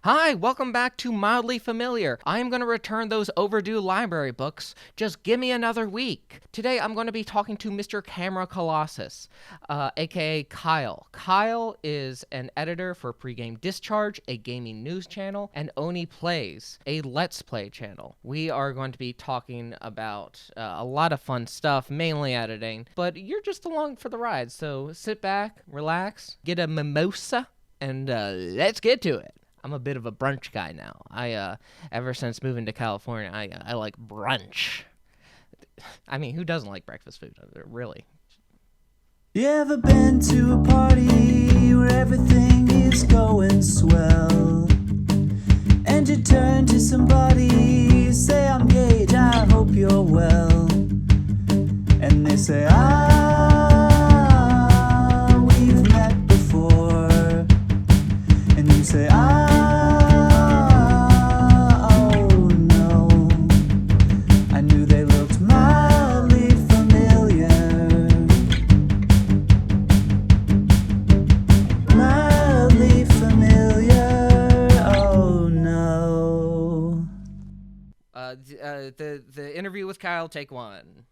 Hi, welcome back to Mildly Familiar. I am going to return those overdue library books. Just give me another week. Today I'm going to be talking to Mr. Camera Colossus, aka Kyle. Kyle is an editor for Pregame Discharge, a gaming news channel, and Oni Plays, a Let's Play channel. We are going to be talking about a lot of fun stuff, mainly editing, but you're just along for the ride, so sit back, relax, get a mimosa, and let's get to it. I'm a bit of a brunch guy now. Ever since moving to California, I like brunch. I mean, who doesn't like breakfast food? Really? You ever been to a party where everything is going swell? And you turn to somebody, say, I'm Gage, I hope you're well. And they say, we've met before. And you say, the interview with Kyle, take one.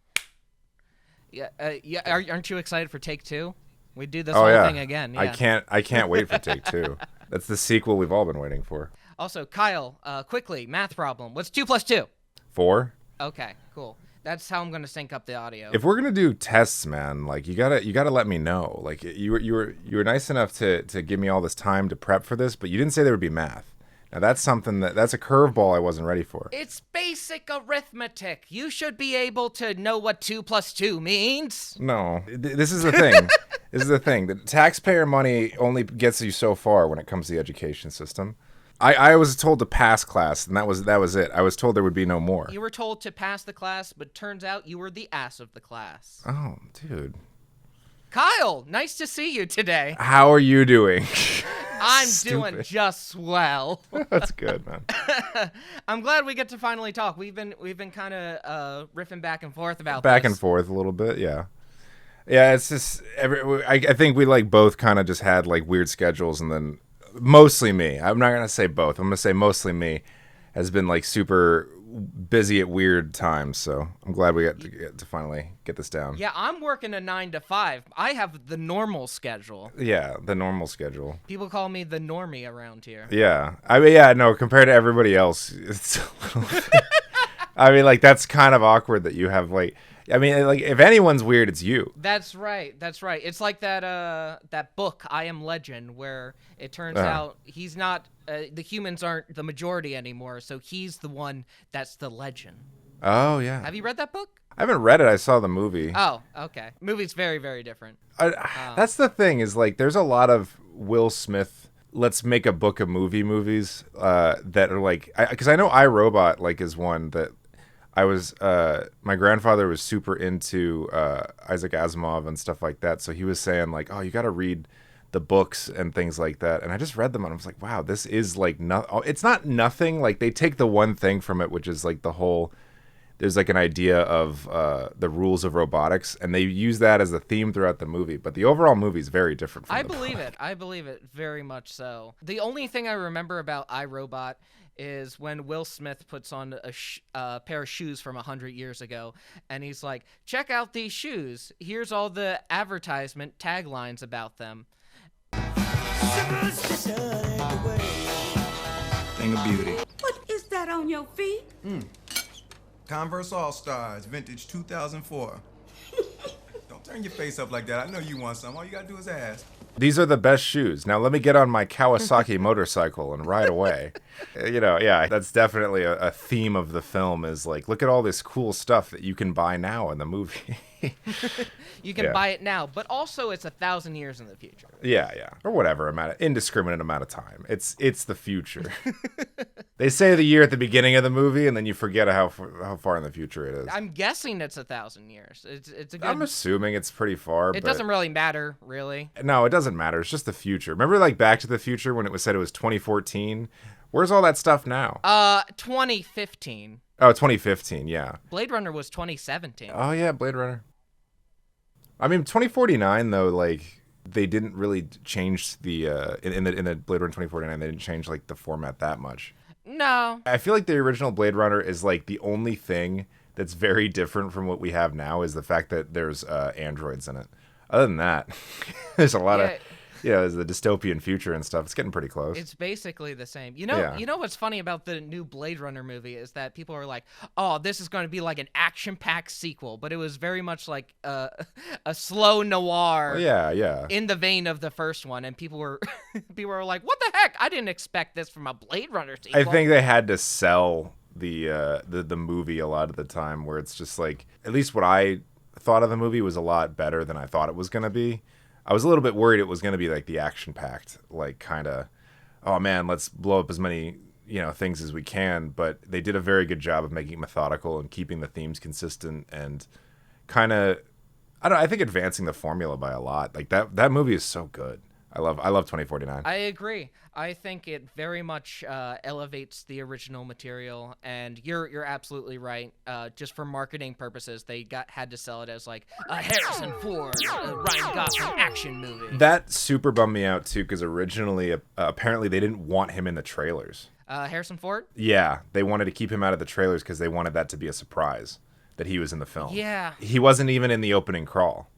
Aren't you excited for take two? We do this whole thing again. Yeah. I can't wait for take two. That's the sequel we've all been waiting for. Also, Kyle, quickly, math problem. What's 2 plus 2? 4. Okay, cool. That's how I'm gonna sync up the audio. If we're gonna do tests, man, like you gotta let me know. Like you were nice enough to give me all this time to prep for this, but you didn't say there would be math. Now that's something that's a curveball I wasn't ready for. It's basic arithmetic. You should be able to know what 2 plus 2 means. No, this is the thing. This is the thing. The taxpayer money only gets you so far when it comes to the education system. I was told to pass class, and that was it. I was told there would be no more. You were told to pass the class, but turns out you were the ass of the class. Oh, dude. Kyle, nice to see you today. How are you doing? I'm doing just swell. That's good, man. I'm glad we get to finally talk. We've been kind of riffing back and forth about back this. and forth a little bit, yeah. Yeah, it's just I think we like both kind of just had like weird schedules, and then mostly me. I'm not gonna say both. I'm gonna say mostly me has been like super busy at weird times. So I'm glad we get to finally get this down. Yeah, I'm working a 9 to 5. I have the normal schedule. Yeah, the normal schedule. People call me the normie around here. Yeah, I mean, yeah, no, compared to everybody else, it's a little. I mean, like that's kind of awkward that you have like. I mean, like if anyone's weird, it's you. That's right. It's like that book, I Am Legend, where it turns out he's not. The humans aren't the majority anymore, so he's the one that's the legend. Oh yeah. Have you read that book? I haven't read it. I saw the movie. Oh, okay. Movie's very, very different. That's the thing is like there's a lot of Will Smith. Let's make a book of movies that are like because I know iRobot like is one that. I was, my grandfather was super into Isaac Asimov and stuff like that. So he was saying like, oh, you got to read the books and things like that. And I just read them and I was like, wow, this is like, it's not nothing. Like they take the one thing from it, which is like the whole, there's like an idea of the rules of robotics. And they use that as a theme throughout the movie. But the overall movie is very different from I believe it very much so. The only thing I remember about iRobot is when Will Smith puts on a pair of shoes from 100 years ago, and he's like, check out these shoes. Here's all the advertisement taglines about them. Thing of beauty. What is that on your feet? Converse All-Stars, vintage 2004. Don't turn your face up like that. I know you want some. All you gotta do is ask. These are the best shoes. Now let me get on my Kawasaki motorcycle and ride away. Yeah, that's definitely a theme of the film is like, look at all this cool stuff that you can buy now in the movie. You can buy it now, but also it's 1,000 years in the future. Yeah. Or whatever indiscriminate amount of time. It's the future. They say the year at the beginning of the movie, and then you forget how far in the future it is. I'm guessing it's 1,000 years. It's a good. I'm assuming it's pretty far. It doesn't really matter, really. No, it doesn't matter. It's just the future. Remember, like Back to the Future when it was said it was 2014. Where's all that stuff now? 2015. Oh, 2015. Yeah. Blade Runner was 2017. Oh yeah, Blade Runner. I mean, 2049 though, like they didn't really change the in the Blade Runner 2049. They didn't change like the format that much. No. I feel like the original Blade Runner is like the only thing that's very different from what we have now is the fact that there's androids in it. Other than that, there's a lot of, there's the dystopian future and stuff. It's getting pretty close. It's basically the same. You know what's funny about the new Blade Runner movie is that people are like, "Oh, this is going to be like an action-packed sequel," but it was very much like a slow noir. Yeah. In the vein of the first one, and people were like, "What the heck? I didn't expect this from a Blade Runner sequel." I think they had to sell the movie a lot of the time, where it's just like, at least what I thought of the movie was a lot better than I thought it was going to be. I was a little bit worried it was going to be like the action-packed, like kind of, oh man, let's blow up as many, things as we can. But they did a very good job of making it methodical and keeping the themes consistent and kind of, I think advancing the formula by a lot. Like that movie is so good. I love 2049. I agree. I think it very much elevates the original material, and you're absolutely right. Just for marketing purposes, they had to sell it as like a Harrison Ford, Ryan Gosling action movie. That super bummed me out too, because originally apparently they didn't want him in the trailers. Harrison Ford? Yeah, they wanted to keep him out of the trailers because they wanted that to be a surprise that he was in the film. Yeah. He wasn't even in the opening crawl.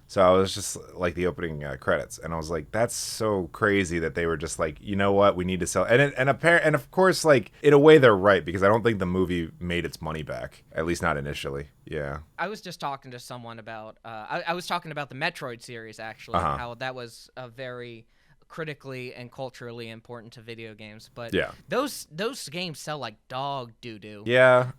So I was just like the opening credits, and I was like, "That's so crazy that they were just like, you know what, we need to sell." And of course, like in a way, they're right, because I don't think the movie made its money back, at least not initially. Yeah. I was just talking to someone about. I was talking about the Metroid series actually, how that was a very critically and culturally important to video games, but those games sell like dog doo-doo. Yeah.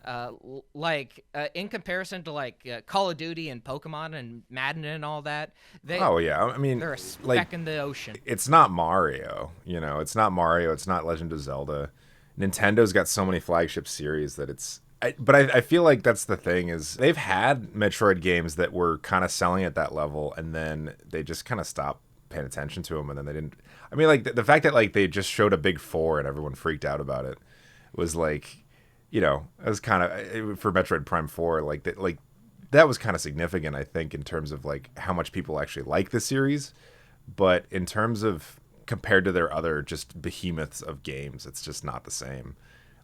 In comparison to like Call of Duty and Pokemon and Madden and all that, I mean, they're a speck in the ocean. It's not Mario, it's not Mario, it's not Legend of Zelda. Nintendo's got so many flagship series that but I feel like that's the thing, is they've had Metroid games that were kind of selling at that level, and then they just kind of stopped paying attention to them, and then they didn't. I mean, like the fact that like they just showed a big 4 and everyone freaked out about it was like, it was kind of for Metroid Prime 4, like that was kind of significant, I think, in terms of like how much people actually like the series, but in terms of compared to their other just behemoths of games, it's just not the same.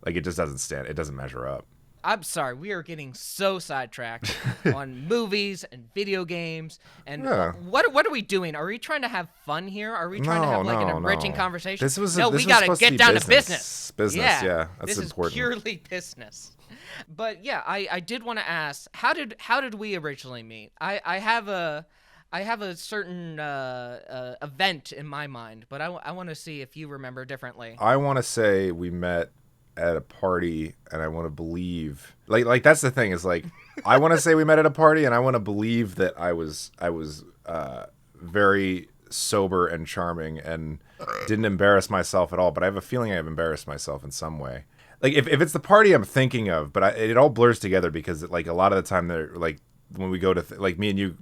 Like it just it doesn't measure up. I'm sorry, we are getting so sidetracked on movies and video games. And what are we doing? Are we trying to have fun here? Are we trying to have like an enriching conversation? We got to get down to business. Yeah, that's this important. Is purely business. But yeah, I did want to ask, how did we originally meet? I have a certain event in my mind, but I want to see if you remember differently. I want to say we met at a party, and I want to believe like that's the thing, is like I want to say we met at a party, and I want to believe that I was very sober and charming and didn't embarrass myself at all, but I have a feeling I've embarrassed myself in some way. Like if it's the party I'm thinking of, but it all blurs together, because like a lot of the time they're like when we go to like me and you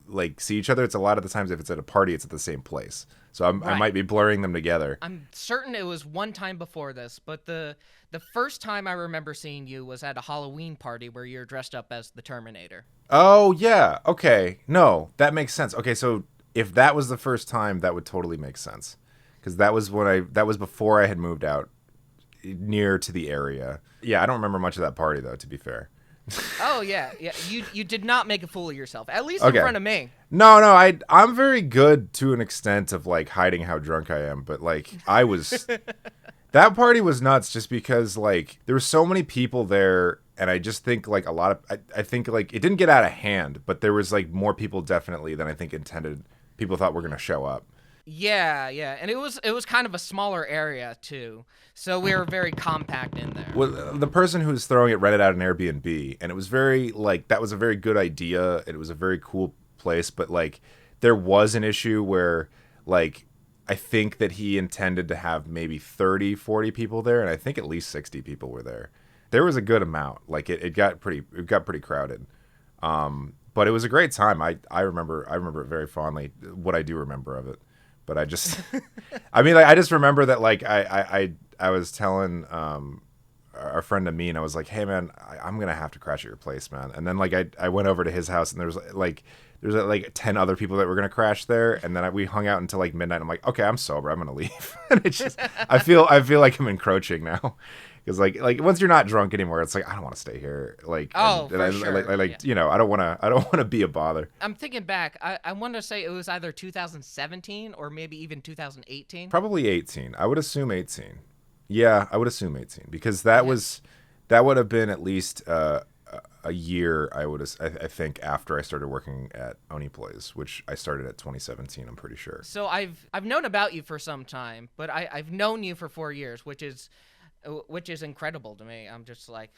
like see each other, it's a lot of the times if it's at a party, it's at the same place. So I might be blurring them together. I'm certain it was one time before this, but the first time I remember seeing you was at a Halloween party where you're dressed up as the Terminator. Oh, yeah. Okay. No, that makes sense. Okay, so if that was the first time, that would totally make sense. Because that was before I had moved out near to the area. Yeah, I don't remember much of that party, though, to be fair. Oh, yeah. You did not make a fool of yourself, at least in front of me. No, I'm very good to an extent of like hiding how drunk I am, but like I was that party was nuts, just because like there were so many people there, and I just think like a lot of I think like it didn't get out of hand, but there was like more people definitely than I think intended. People thought were going to show up. Yeah, and it was kind of a smaller area too, so we were very compact in there. Well, the person who was throwing it rented out an Airbnb, and it was very like that was a very good idea, and it was a very cool place, but like there was an issue where like I think that he intended to have maybe 30-40 people there, and I think at least 60 people were there. There was a good amount. Like it got pretty crowded. But it was a great time. I remember it very fondly, what I do remember of it. But I just, I mean, like, I just remember that, like, I was telling our friend Amin, I was like, hey, man, I'm going to have to crash at your place, man. And then, like, I went over to his house, and there there's like 10 other people that were gonna crash there, and then we hung out until like midnight. I'm like, okay, I'm sober, I'm gonna leave. And it's just, I feel like I'm encroaching now, because like once you're not drunk anymore, it's like I don't want to stay here. Like, Oh, and I sure. you know, I don't want to be a bother. I'm thinking back. I want to say it was either 2017 or maybe even 2018. Probably 18. I would assume 18. Yeah, I would assume 18, because that would have been at least a year. I think after I started working at Oni Plays, which I started at 2017. I'm pretty sure. So I've known about you for some time, but I've known you for 4 years, which is incredible to me. I'm just like,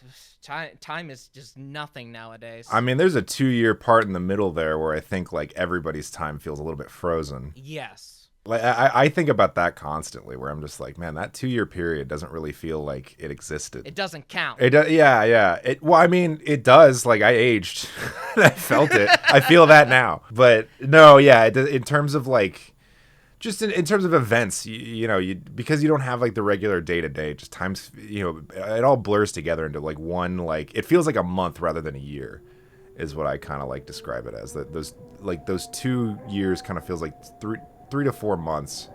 time is just nothing nowadays. I mean, there's a 2-year part in the middle there where I think like everybody's time feels a little bit frozen. Yes. Like I think about that constantly, where I'm just like, man, that 2-year period doesn't really feel like it existed. It doesn't count. It does, yeah. Well, I mean, it does. Like, I aged. I felt it. I feel that now. But no, yeah. In terms of like, just in terms of events, you know, because you don't have like the regular day to day. Just times, you know, it all blurs together into like one. Like, it feels like a month rather than a year, is what I kind of like describe it as. That those 2 years kind of feels like 3 to 4 months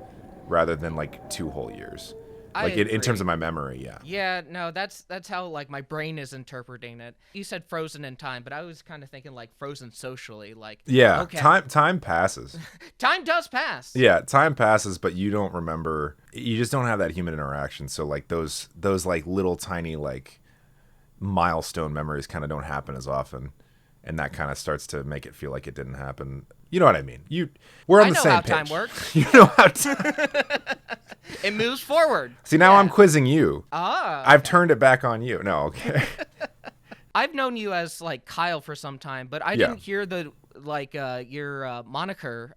rather than like 2 whole years. Like in terms of my memory, yeah. Yeah, no, that's how like my brain is interpreting it. You said frozen in time, but I was kind of thinking like frozen socially, like yeah, okay. Time passes. Time does pass. Yeah, time passes, but you don't remember. You just don't have that human interaction. So like those like little tiny like milestone memories kind of don't happen as often, and that kind of starts to make it feel like it didn't happen. You know what I mean? We're on the same page. I know how time works. You know how it moves forward. See, now I'm quizzing you. Ah. I've turned it back on you. No, okay. I've known you as like Kyle for some time, but I didn't hear the like your moniker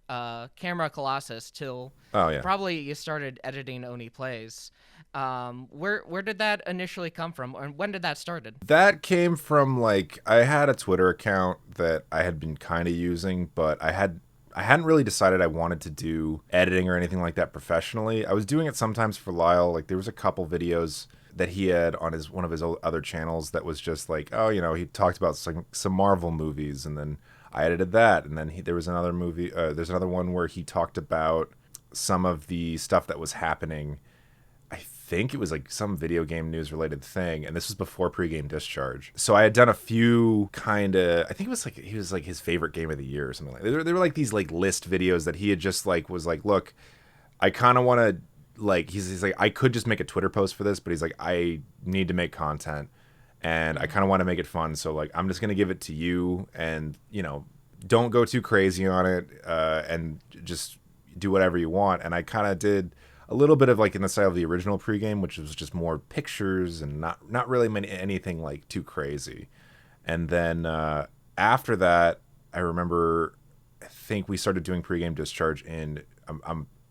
Camera Colossus till probably you started editing Oni Plays. Where did that initially come from, and when did that started? That came from like, I had a Twitter account that I had been kind of using, but I hadn't really decided I wanted to do editing or anything like that professionally. I was doing it sometimes for Lyle. Like, there was a couple videos that he had on one of his other channels that was just like, oh, you know, he talked about some Marvel movies, and then I edited that, and then there was another movie. There's another one where he talked about some of the stuff that was happening. I think it was like some video game news related thing, and this was before Pregame Discharge. So I had done a few kind of, I think it was like, he was like his favorite game of the year or something like that. They were like these like list videos that he had just like was like, look, I kind of want to like, he's like, I could just make a Twitter post for this, but he's like, I need to make content and I kind of want to make it fun. So like, I'm just going to give it to you, and, you know, don't go too crazy on it, and just do whatever you want. And I kind of did a little bit of like in the style of the original Pregame, which was just more pictures and not really anything like too crazy. And then after that, I remember, I think we started doing Pregame Discharge in.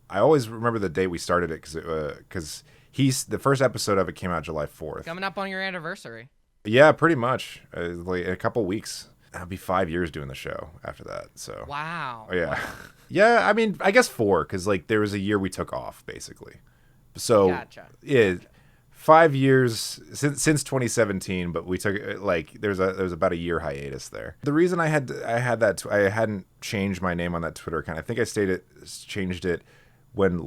I always remember the day we started it because the first episode of it came out July 4th. Coming up on your anniversary. Yeah, pretty much. Like in a couple weeks. I'll be 5 years doing the show after that. So wow. Yeah. Wow. Yeah, I mean, I guess 4, because like there was a year we took off basically. So gotcha. Yeah, 5 years since 2017, but we took like there was about a year hiatus there. The reason I hadn't changed my name on that Twitter account. I think I changed it when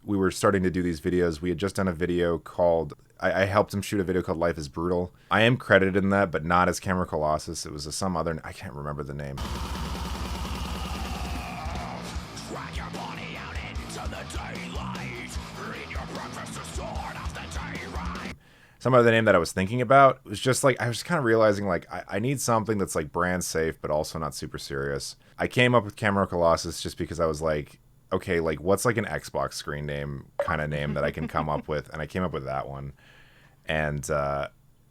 we were starting to do these videos. We had just done a video called, I helped him shoot a video called Life is Brutal. I am credited in that, but not as Camera Colossus. It was some other, I can't remember the name. Some other name that I was thinking about was just like, I was kind of realizing like, I need something that's like brand safe, but also not super serious. I came up with Camera Colossus just because I was like, okay, like what's like an Xbox screen name kind of name that I can come up with? And I came up with that one. And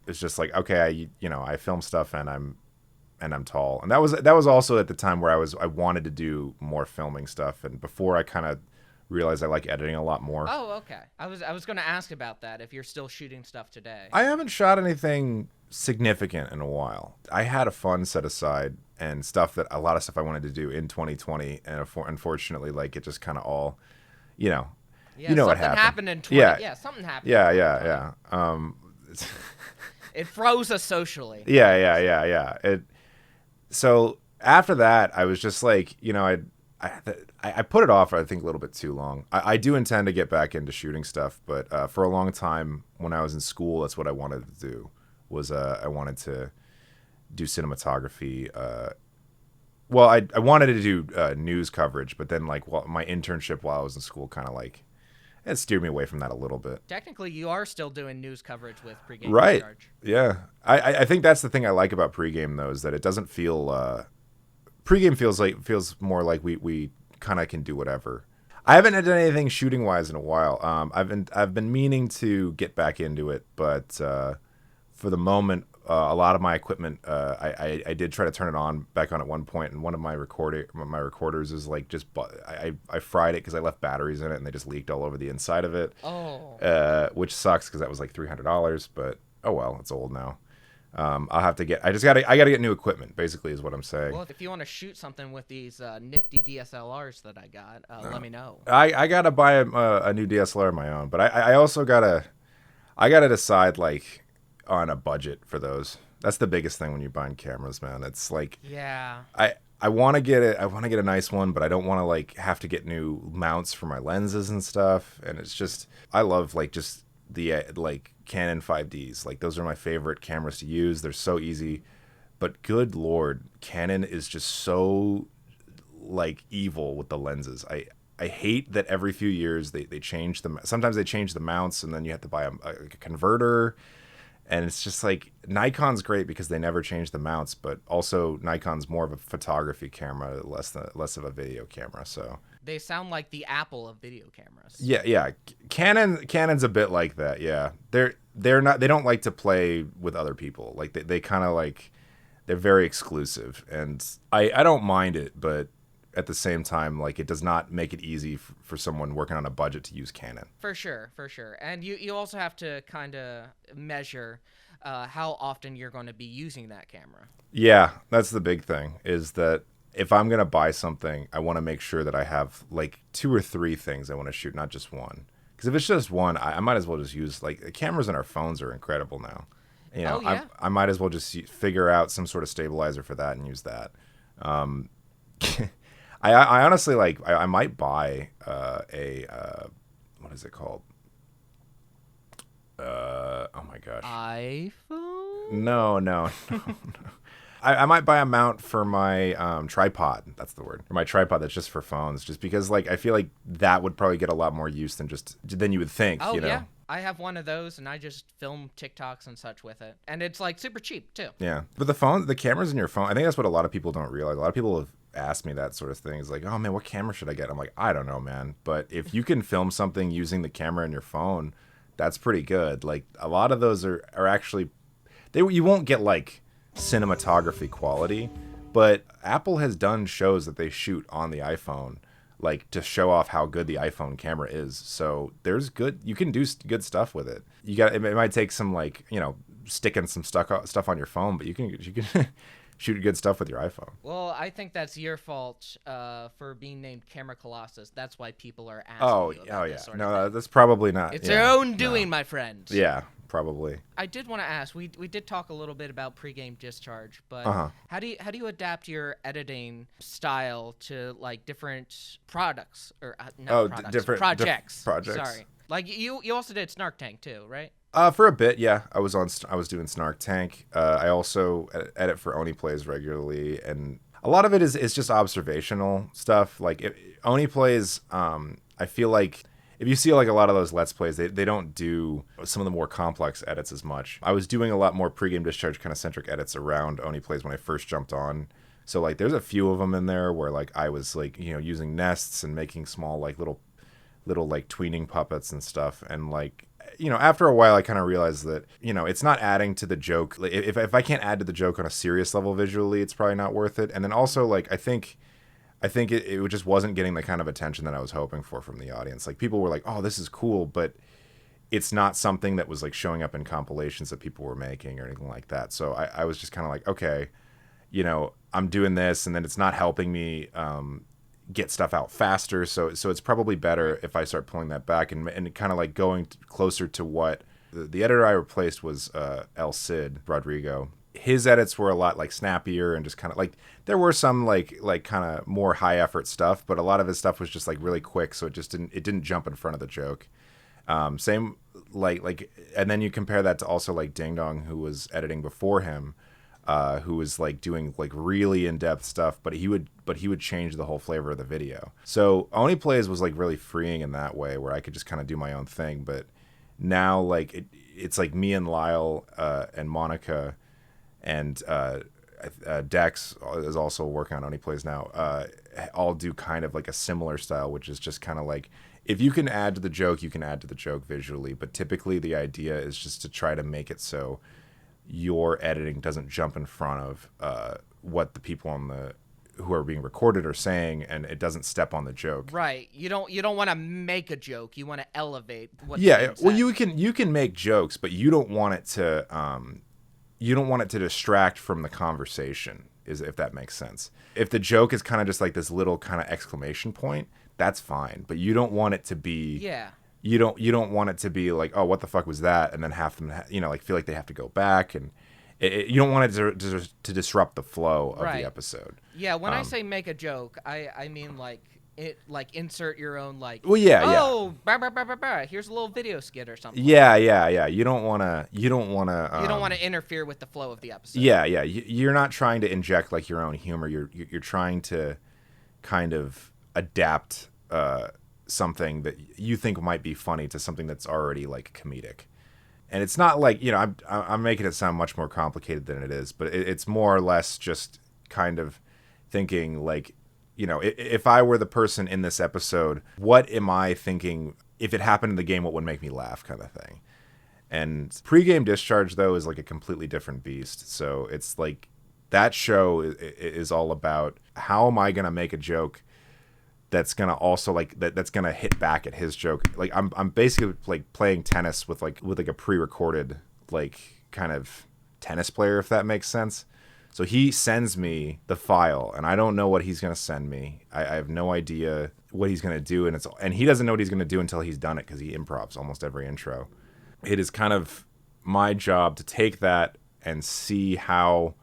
it's just like, okay, I film stuff and I'm tall. And that was also at the time where I wanted to do more filming stuff. And before I kind of realized I like editing a lot more. Oh, okay. I was going to ask about that, if you're still shooting stuff today. I haven't shot anything significant in a while. I had a fund set aside and a lot of stuff I wanted to do in 2020, and unfortunately, like it just kind of all, Yeah, you know what happened in 20. Yeah, something happened. Yeah. It froze us socially. Yeah. So after that, I was just like, I put it off, I think, a little bit too long. I do intend to get back into shooting stuff, but for a long time when I was in school, that's what I wanted to do. Was I wanted to do cinematography. Well, I wanted to do news coverage, but then like my internship while I was in school kind of like it steered me away from that a little bit. Technically, you are still doing news coverage with pregame Right. discharge. Yeah. I think that's the thing I like about pregame though, is that it doesn't feel pregame feels more like we kind of can do whatever. I haven't done anything shooting wise in a while. I've been meaning to get back into it, but for the moment, a lot of my equipment, I did try to turn it back on at one point, and one of my recorders is like I fried it because I left batteries in it and they just leaked all over the inside of it. Oh. Which sucks because that was like $300, but oh well, it's old now. I'll have to I gotta get new equipment. Basically, is what I'm saying. Well, if you want to shoot something with these nifty DSLRs that I got, let me know. I gotta buy a new DSLR of my own, but I also gotta decide like on a budget for those. That's the biggest thing when you're buying cameras, man. It's like Yeah. I want to get a nice one, but I don't want to like have to get new mounts for my lenses and stuff. And it's just I love like just the like Canon 5Ds. Like those are my favorite cameras to use. They're so easy. But good Lord, Canon is just so like evil with the lenses. I hate that every few years they change them. Sometimes they change the mounts and then you have to buy a converter. And it's just like Nikon's great because they never change the mounts, but also Nikon's more of a photography camera, less of a video camera. So They sound like the Apple of video cameras. yeah. Canon's a bit like that. Yeah, they don't like to play with other people. Like they kind of like they're very exclusive, and I don't mind it, but at the same time, like it does not make it easy for someone working on a budget to use Canon. For sure. And you also have to kind of measure how often you're going to be using that camera. Yeah, that's the big thing, is that if I'm going to buy something, I want to make sure that I have like 2 or 3 things I want to shoot, not just one. Because if it's just one, I might as well just use, like, the cameras in our phones are incredible now. You know, Oh, yeah. I might as well just figure out some sort of stabilizer for that and use that. I honestly, like, I might buy what is it called? Oh my gosh. iPhone? No. I might buy a mount for my tripod. That's the word. For my tripod that's just for phones. Just because, like, I feel like that would probably get a lot more use than you would think. Oh, you know? yeah. I have one of those, and I just film TikToks and such with it. And it's, like, super cheap, too. Yeah. But the cameras in your phone, I think that's what a lot of people don't realize. A lot of people have asked me that sort of thing. It's like, oh, man, what camera should I get? I'm like, I don't know, man. But if you can film something using the camera in your phone, that's pretty good. Like, a lot of those are actually... you won't get, like, cinematography quality, but Apple has done shows that they shoot on the iPhone, like, to show off how good the iPhone camera is. So you can do good stuff with it. It might take some, like, you know, sticking some stuff on your phone, but you can shoot good stuff with your iPhone. Well, I think that's your fault for being named Camera Colossus. That's why people are asking you about this sort of thing. That's probably not. It's your own doing, my friend. Yeah, probably. I did want to ask. We did talk a little bit about pregame discharge, but how do you adapt your editing style to like different products or different projects? Projects. Sorry, like you also did Snark Tank too, right? For a bit, yeah. I was doing Snark Tank. I also edit for Oni Plays regularly, and a lot of it is just observational stuff. Like Oni Plays, I feel like if you see like a lot of those Let's Plays, they don't do some of the more complex edits as much. I was doing a lot more pregame discharge kind of centric edits around Oni Plays when I first jumped on. So like there's a few of them in there where like I was like, you know, using nests and making small like little like tweening puppets and stuff, and like, you know, after a while I kind of realized that, you know, it's not adding to the joke. Like, if I can't add to the joke on a serious level visually, it's probably not worth it. And then also like I think it just wasn't getting the kind of attention that I was hoping for from the audience. Like people were like, oh, this is cool, but it's not something that was like showing up in compilations that people were making or anything like that. So I was just kind of like, okay, you know, I'm doing this and then it's not helping me get stuff out faster. So it's probably better if I start pulling that back and kind of like going closer to what the editor I replaced was El Cid Rodrigo. his edits were a lot like snappier and just kind of like there were some like kind of more high effort stuff, but a lot of his stuff was just like really quick, so it didn't jump in front of the joke. Same like and then you compare that to also like Ding Dong, who was editing before him, who was like doing like really in-depth stuff, but he would change the whole flavor of the video. So Oni Plays was like really freeing in that way, where I could just kind of do my own thing. But now like it's like me and Lyle and Monica and Dex is also working on Oni Plays now. All do kind of like a similar style, which is just kind of like, if you can add to the joke, you can add to the joke visually. But typically the idea is just to try to make it so your editing doesn't jump in front of what the people who are being recorded are saying, and it doesn't step on the joke. Right. You don't want to make a joke. You want to elevate what's Yeah. being Well, said. you can make jokes, but you don't want it to distract from the conversation, if that makes sense. If the joke is kind of just like this little kind of exclamation point, that's fine. But you don't want it to be. Yeah. You don't want it to be like, oh, what the fuck was that? And then have them, like feel like they have to go back, and you don't want it to disrupt the flow of Right. the episode. Yeah, when I say make a joke, I mean like insert your own like. Well, yeah, oh, bah, bah, bah, bah, bah, here's a little video skit or something. yeah. You don't want to. You don't want to interfere with the flow of the episode. Yeah. You're not trying to inject like your own humor. You're trying to kind of adapt something that you think might be funny to something that's already like comedic. And it's not like, I'm making it sound much more complicated than it is, but it's more or less just kind of thinking like, if I were the person in this episode, what am I thinking? If it happened in the game, what would make me laugh, kind of thing. And Pre-Game Discharge, though, is like a completely different beast. So it's like that show is all about, how am I going to make a joke that's gonna also like that's gonna hit back at his joke. Like I'm basically like playing tennis with a pre-recorded like kind of tennis player, if that makes sense. So he sends me the file, and I don't know what he's gonna send me. I have no idea what he's gonna do, and he doesn't know what he's gonna do until he's done it, because he improvs almost every intro. It is kind of my job to take that and see how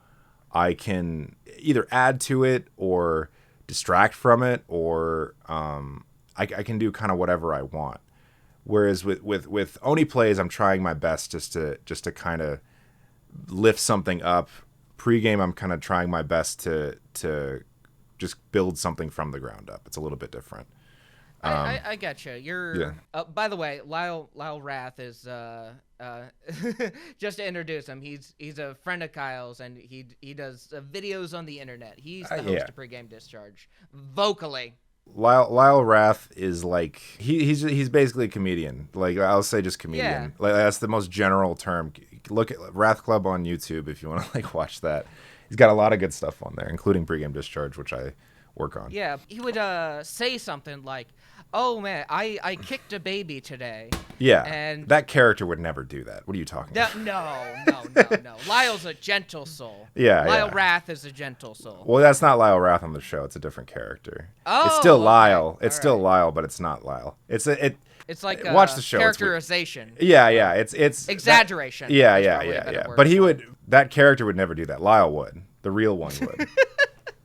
I can either add to it or distract from it, or I can do kind of whatever I want. Whereas with Oni Plays, I'm trying my best just to kind of lift something up. Pre-game, I'm kind of trying my best to just build something from the ground up. It's a little bit different. I get you. You're. Yeah. By the way, Lyle Rath is just to introduce him. He's a friend of Kyle's, and he does videos on the internet. He's the host yeah. of Pre-Game Discharge, vocally. Lyle Rath is like he's basically a comedian. Like, I'll say just comedian. Yeah. Like, that's the most general term. Look at Wrath Club on YouTube if you want to like watch that. He's got a lot of good stuff on there, including Pre-Game Discharge, which I work on. Yeah, he would say something like, "Oh man, I kicked a baby today." Yeah, and that character would never do that. What are you talking about? No. Lyle's a gentle soul. Yeah, Lyle yeah. Rath is a gentle soul. Well, that's not Lyle Rath on the show. It's a different character. Oh, it's still okay. Lyle. It's All still right. Lyle, but it's not Lyle. It's like watch the show. Characterization. Yeah. It's Exaggeration. Yeah. But that character would never do that. Lyle would. The real one would.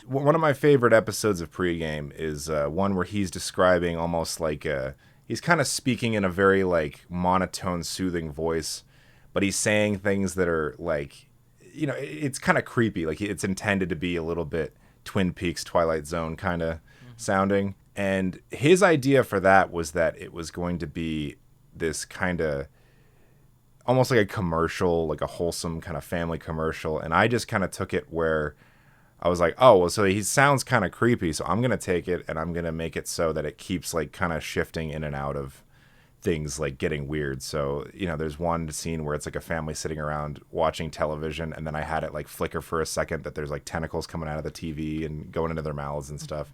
One of my favorite episodes of Pre-Game is one where he's describing almost like he's kind of speaking in a very like monotone, soothing voice, but he's saying things that are like, it's kind of creepy. Like, it's intended to be a little bit Twin Peaks, Twilight Zone kind of sounding. And his idea for that was that it was going to be this kind of almost like a commercial, like a wholesome kind of family commercial. And I just kind of took it where I was like, oh, well, so he sounds kind of creepy, so I'm going to take it and I'm going to make it so that it keeps like kind of shifting in and out of things, like getting weird. So, there's one scene where it's like a family sitting around watching television, and then I had it like flicker for a second that there's like tentacles coming out of the TV and going into their mouths and stuff.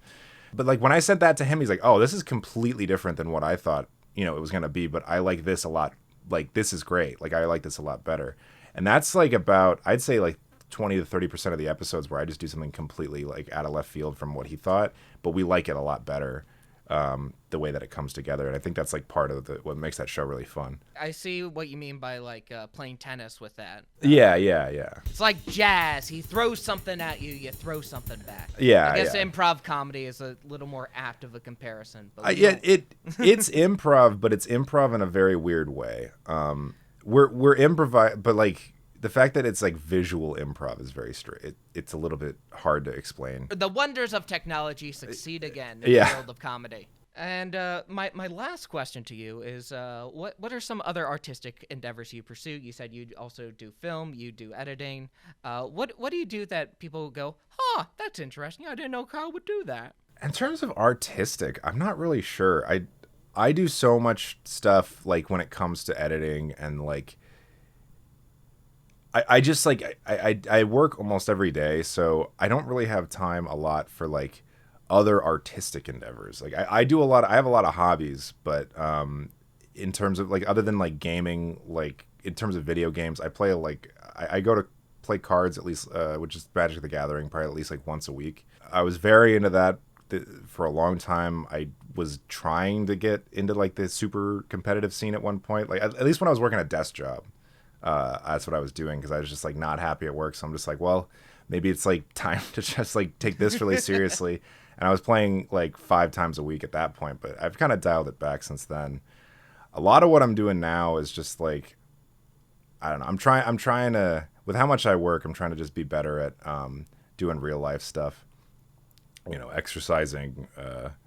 But like when I sent that to him, he's like, oh, this is completely different than what I thought, it was going to be, but I like this a lot. Like, this is great. Like, I like this a lot better. And that's like about, I'd say like 20 to 30% of the episodes where I just do something completely like out of left field from what he thought, but we like it a lot better the way that it comes together. And I think that's like part of what makes that show really fun. I see what you mean by like playing tennis with that. Yeah. It's like jazz. He throws something at you, you throw something back. Yeah, I guess yeah. improv comedy is a little more apt of a comparison. But It's improv, but it's improv in a very weird way. We're improv, but like the fact that it's like visual improv is very straight. It's a little bit hard to explain. the wonders of technology succeed again in the Yeah. world of comedy. And my last question to you is, what are some other artistic endeavors you pursue? You said you also do film, you do editing. What do you do that people go, that's interesting. I didn't know Kyle would do that. In terms of artistic, I'm not really sure. I do so much stuff like when it comes to editing and like I just like I work almost every day, so I don't really have time a lot for like other artistic endeavors. Like I have a lot of hobbies, but in terms of like other than like gaming, like in terms of video games, I play like I go to play cards at least, which is Magic the Gathering, probably at least like once a week. I was very into that for a long time. I was trying to get into like the super competitive scene at one point, like at least when I was working a desk job. That's what I was doing because I was just like not happy at work. So I'm just like, well, maybe it's like time to just like take this really seriously. And I was playing like 5 times a week at that point, but I've kind of dialed it back since then. A lot of what I'm doing now is just like, I don't know. I'm trying to, with how much I work, I'm trying to just be better at doing real life stuff. You know, exercising.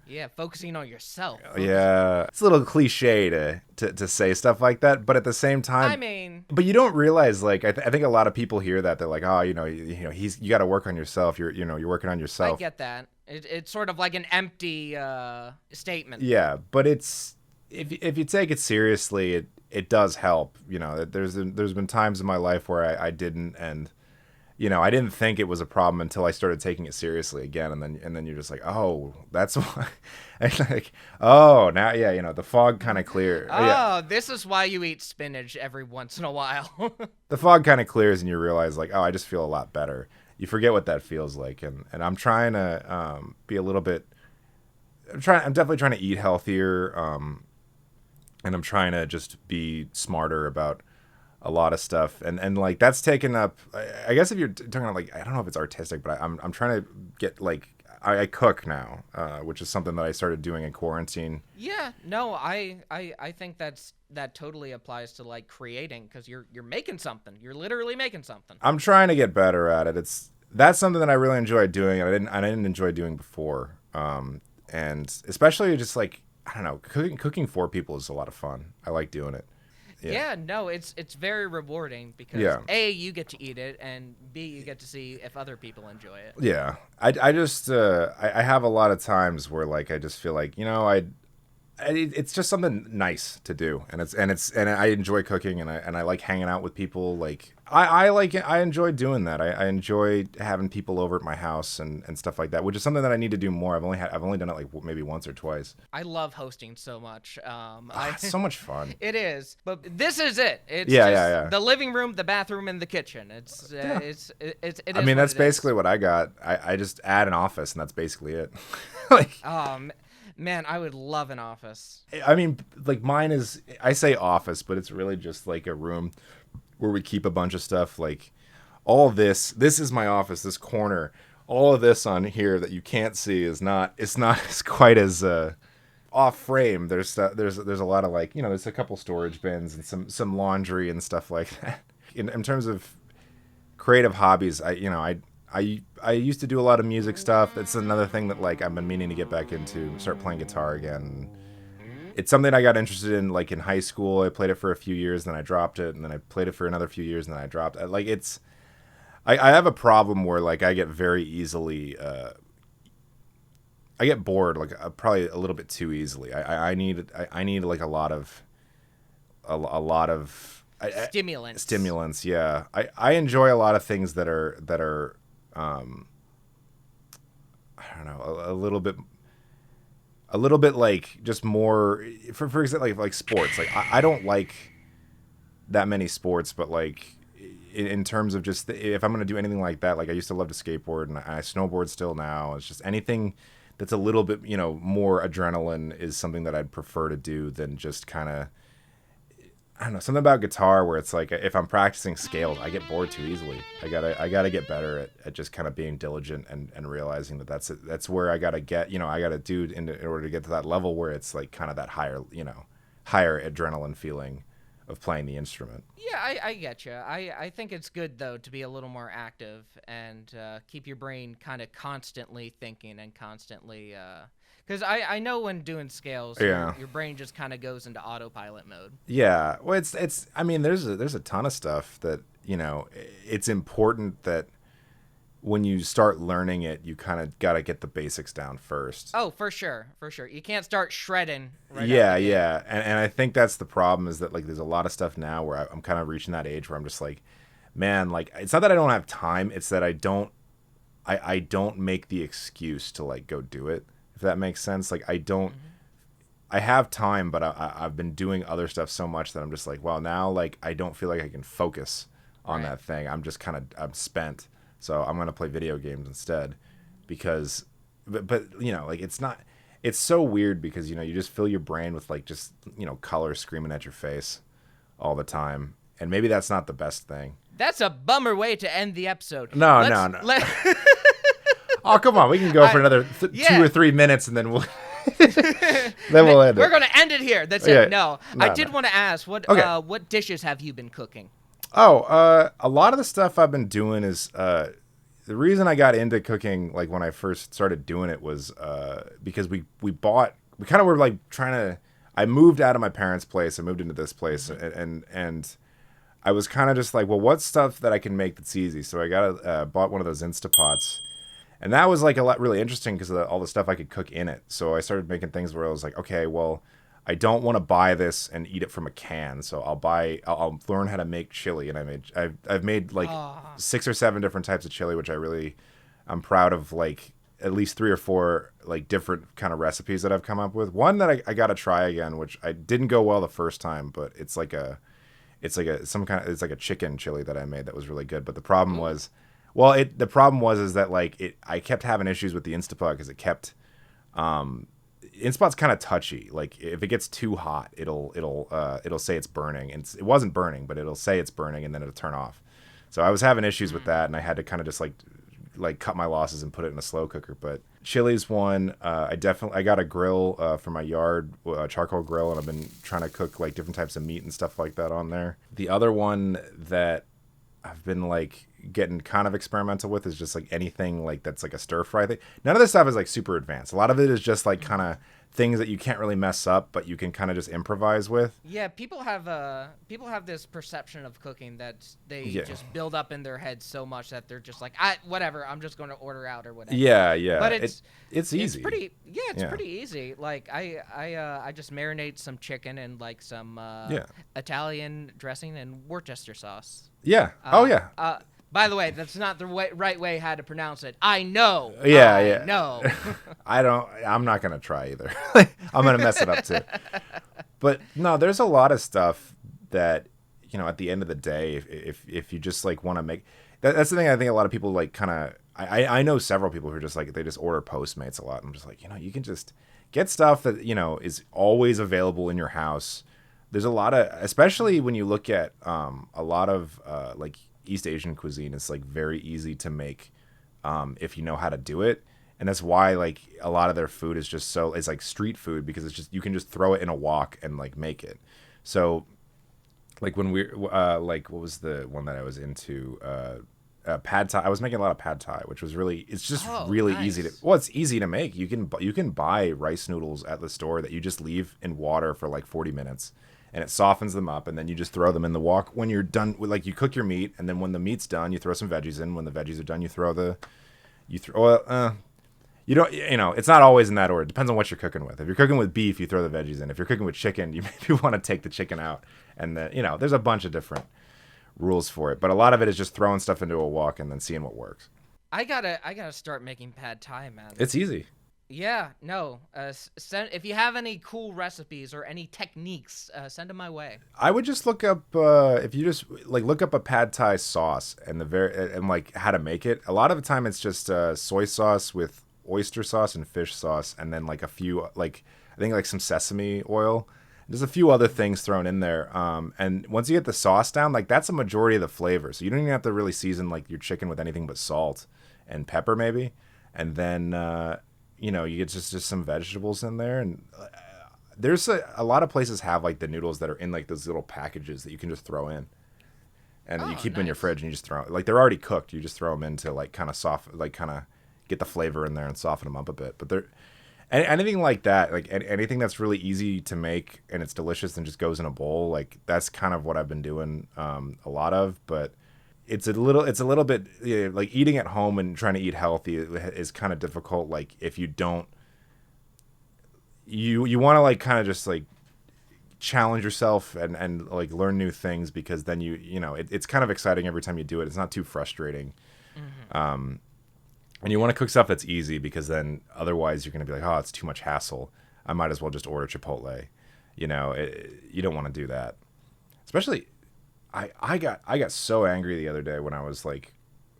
Yeah, focusing on yourself. Yeah, it's a little cliche to say stuff like that, but at the same time, I mean, but you don't realize like I think a lot of people hear that they're like, oh, you know, you got to work on yourself. You're working on I yourself. get that. It's sort of like an empty statement. Yeah, but it's if you take it seriously, it does help. You know, there's been times in my life where I didn't, and you know, I didn't think it was a problem until I started taking it seriously again, and then you're just like, oh, that's why. And like, oh, now, yeah, you know, the fog kind of clears. Oh, Yeah. this is why you eat spinach every once in a while. The fog kind of clears, and you realize like, oh, I just feel a lot better. You forget what that feels like, and I'm trying to be a little bit. I'm definitely trying to eat healthier, and I'm trying to just be smarter about a lot of stuff, and like that's taken up. I guess if you're talking about like, I don't know if it's artistic, but I'm trying to get like I cook now, which is something that I started doing in quarantine. Yeah, no, I think that totally applies to like creating, because you're making something. You're literally making something. I'm trying to get better at it. That's something that I really enjoy doing, and I didn't enjoy doing before. And especially just like, I don't know, cooking for people is a lot of fun. I like doing it. Yeah, no, it's very rewarding because A, you get to eat it, and B, you get to see if other people enjoy it. Yeah, I just I have a lot of times where like I just feel like, you know, it's just something nice to do, and I enjoy cooking, and I like hanging out with people. Like I like it. I enjoy doing that. I enjoy having people over at my house and stuff like that, which is something that I need to do more. I've only done it like maybe once or twice. I love hosting so much. It's so much fun. It is, but this is it. It's Yeah. the living room, the bathroom, and the kitchen. It I mean, that's basically what I got. I just add an office, and that's basically it. Like, man, I would love an office. I mean, like mine is, I say office, but it's really just like a room where we keep a bunch of stuff. Like all of this is my office, this corner. All of this on here that you can't see it's not as quite as off frame. There's a lot of like, you know, there's a couple storage bins and some laundry and stuff like that. In terms of creative hobbies, I used to do a lot of music stuff. It's another thing that like I've been meaning to get back into, start playing guitar again. It's something I got interested in like in high school. I played it for a few years, then I dropped it, and then I played it for another few years, and then I dropped it. Like I have a problem where like I get very easily I get bored like probably a little bit too easily. I need like a lot of stimulants. Yeah, I enjoy a lot of things that are I don't know, a little bit like just more for example like sports. Like I don't like that many sports, but like in terms of just if I'm gonna do anything like that, like I used to love to skateboard, and I snowboard still now. It's just anything that's a little bit, more adrenaline is something that I'd prefer to do than just kind of, I don't know, something about guitar where it's like if I'm practicing scales, I get bored too easily. I gotta get better at just kind of being diligent and realizing that that's where I gotta get, I gotta do in order to get to that level where it's like kind of that higher adrenaline feeling of playing the instrument. Yeah, I get you. I think it's good, though, to be a little more active and keep your brain kind of constantly thinking and constantly... Because I know when doing scales, your brain just kind of goes into autopilot mode. Yeah. Well, it's. I mean, there's a ton of stuff that, it's important that when you start learning it, you kind of got to get the basics down first. Oh, for sure. You can't start shredding right Yeah, out the gate. yeah. And I think that's the problem is that, like, there's a lot of stuff now where I'm kind of reaching that age where I'm just like, man, like, it's not that I don't have time. It's that I don't make the excuse to, like, go do it. If that makes sense. Like, I have time, but I've been doing other stuff so much that I'm just like, well, now, like, I don't feel like I can focus on that thing. I'm just I'm spent. So I'm going to play video games instead because, but like, it's so weird because, you just fill your brain with, like, just, color screaming at your face all the time. And maybe that's not the best thing. That's a bummer way to end the episode. No. Oh, come on. We can go for another 2 or 3 minutes and then we'll we'll end it. We're going to end it here. That's Yeah. it. No, I did want to ask, what dishes have you been cooking? Oh, a lot of the stuff I've been doing is the reason I got into cooking, like, when I first started doing it was because we kind of were, like, I moved out of my parents' place. I moved into this place and I was kind of just like, well, what's stuff that I can make that's easy? So I bought one of those Instapots. And that was, like, really interesting because of all the stuff I could cook in it. So I started making things where I was like, okay, well, I don't want to buy this and eat it from a can. So I'll learn how to make chili. And I've made like 6 or 7 different types of chili, which I'm proud of, like, at least 3 or 4, like, different kind of recipes that I've come up with. One that I got to try again, which I didn't go well the first time, but it's like a chicken chili that I made that was really good. But the problem was, is that, like, I kept having issues with the Instapot because it kept, Instapot's kind of touchy. Like, if it gets too hot, it'll say it's burning, and it wasn't burning, but it'll say it's burning, and then it'll turn off. So I was having issues with that, and I had to kind of just like cut my losses and put it in a slow cooker. But chili's one. I got a grill for my yard, a charcoal grill, and I've been trying to cook, like, different types of meat and stuff like that on there. The other one that I've been, like, getting kind of experimental with is just, like, anything, like, that's like a stir fry thing. None of this stuff is, like, super advanced. A lot of it is just, like, kind of things that you can't really mess up, but you can kind of just improvise with. Yeah, people have this perception of cooking that they just build up in their head so much that they're just like, whatever, I'm just going to order out or whatever. Yeah. But it's easy. It's pretty easy. Like, I just marinate some chicken and, like, some Italian dressing and Worcester sauce. Yeah. By the way, that's not the right way how to pronounce it. I know. Yeah. No. I'm not going to try either. I'm going to mess it up too. But no, there's a lot of stuff that, at the end of the day, if you just, like, want to make, that's the thing I think a lot of people, like, kind of, I know several people who are just, like, they just order Postmates a lot. I'm just like, you can just get stuff that, is always available in your house. There's a lot of, especially when you look at a lot of, like, East Asian cuisine, is, like, very easy to make if you know how to do it. And that's why, like, a lot of their food is just it's like street food, because it's just, you can just throw it in a wok and, like, make it. So, like, when like, what was the one that I was into? Pad Thai. I was making a lot of Pad Thai, which was it's just really nice. easy to, well, it's easy to make. You can buy rice noodles at the store that you just leave in water for, like, 40 minutes. And it softens them up, and then you just throw them in the wok when you're done. Like, you cook your meat, and then when the meat's done, you throw some veggies in. When the veggies are done, you don't, it's not always in that order. It depends on what you're cooking with. If you're cooking with beef, you throw the veggies in. If you're cooking with chicken, you maybe want to take the chicken out. And then, there's a bunch of different rules for it. But a lot of it is just throwing stuff into a wok and then seeing what works. I gotta start making Pad Thai, man. It's easy. Yeah, no. If you have any cool recipes or any techniques, send them my way. I would just look up if you just, like, look up a Pad Thai sauce and like how to make it. A lot of the time it's just soy sauce with oyster sauce and fish sauce, and then like a few, like I think like some sesame oil. There's a few other things thrown in there. And once you get the sauce down, like that's a majority of the flavor. So you don't even have to really season like your chicken with anything but salt and pepper maybe. And then, you get just some vegetables in there. And there's a lot of places have like the noodles that are in like those little packages that you can just throw in. And you keep them in your fridge and you just throw, like they're already cooked. You just throw them in to like kind of get the flavor in there and soften them up a bit. But they're anything like that, like anything that's really easy to make and it's delicious and just goes in a bowl. Like that's kind of what I've been doing a lot of. But it's a little bit like eating at home and trying to eat healthy is kind of difficult. Like if you don't, you want to like kind of just like challenge yourself and like learn new things, because then it's kind of exciting every time you do it. It's not too frustrating. And you want to cook stuff that's easy, because then otherwise you're going to be like, oh, it's too much hassle. I might as well just order Chipotle. You don't want to do that. Especially, I got so angry the other day when I was like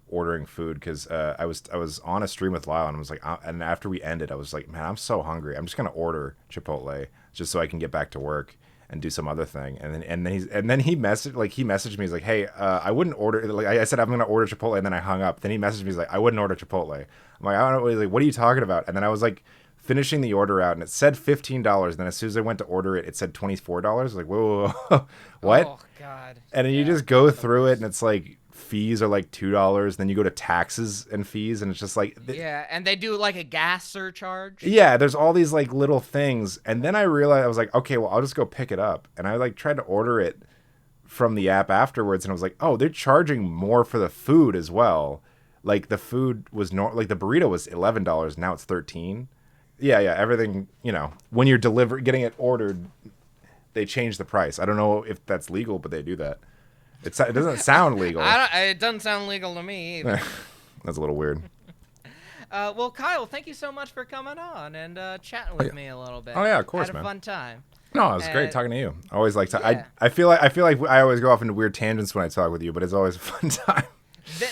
ordering food, because I was on a stream with Lyle, and I was like, and after we ended, I was like, man, I'm so hungry. I'm just going to order Chipotle just so I can get back to work and do some other thing. And then he messaged me. He's like, hey, I wouldn't order. Like I said, I'm gonna order Chipotle, and then I hung up. Then he messaged me. He's like, I wouldn't order Chipotle. I'm like, I don't know. He's like, what are you talking about? And then I was like, finishing the order out, and it said $15. Then as soon as I went to order it, it said $24. I was like, whoa, what? Oh God. And then you just go through it, and it's like fees are like $2. Then you go to taxes and fees, and it's just like yeah, and they do like a gas surcharge. Yeah, there's all these like little things, and then I realized I was like, okay, well, I'll just go pick it up, and I like tried to order it from the app afterwards, and I was like, oh, they're charging more for the food as well. Like the food was like the burrito was $11, now it's $13. Yeah, everything. When you're getting it ordered, they change the price. I don't know if that's legal, but they do that. It doesn't sound legal. It doesn't sound legal to me either. That's a little weird. Well, Kyle, thank you so much for coming on and chatting with me a little bit. Oh yeah, of course, Had a fun time. No, it was great talking to you. I always like to. Yeah. I feel like I always go off into weird tangents when I talk with you, but it's always a fun time.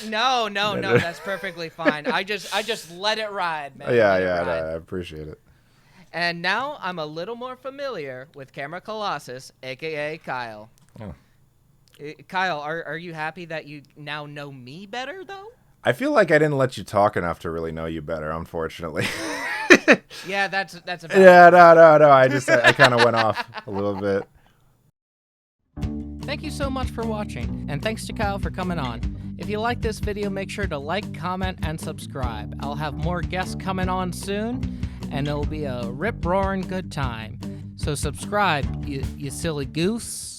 No, that's perfectly fine. I just let it ride, man. Yeah, I appreciate it. And now I'm a little more familiar with Camera Colossus, AKA Kyle. Oh. Kyle, are you happy that you now know me better, though? I feel like I didn't let you talk enough to really know you better, unfortunately. Yeah, that's about Yeah, no. I kind of went off a little bit. Thank you so much for watching, and thanks to Kyle for coming on. If you like this video, make sure to like, comment, and subscribe. I'll have more guests coming on soon, and it'll be a rip-roaring good time. So subscribe, you silly goose.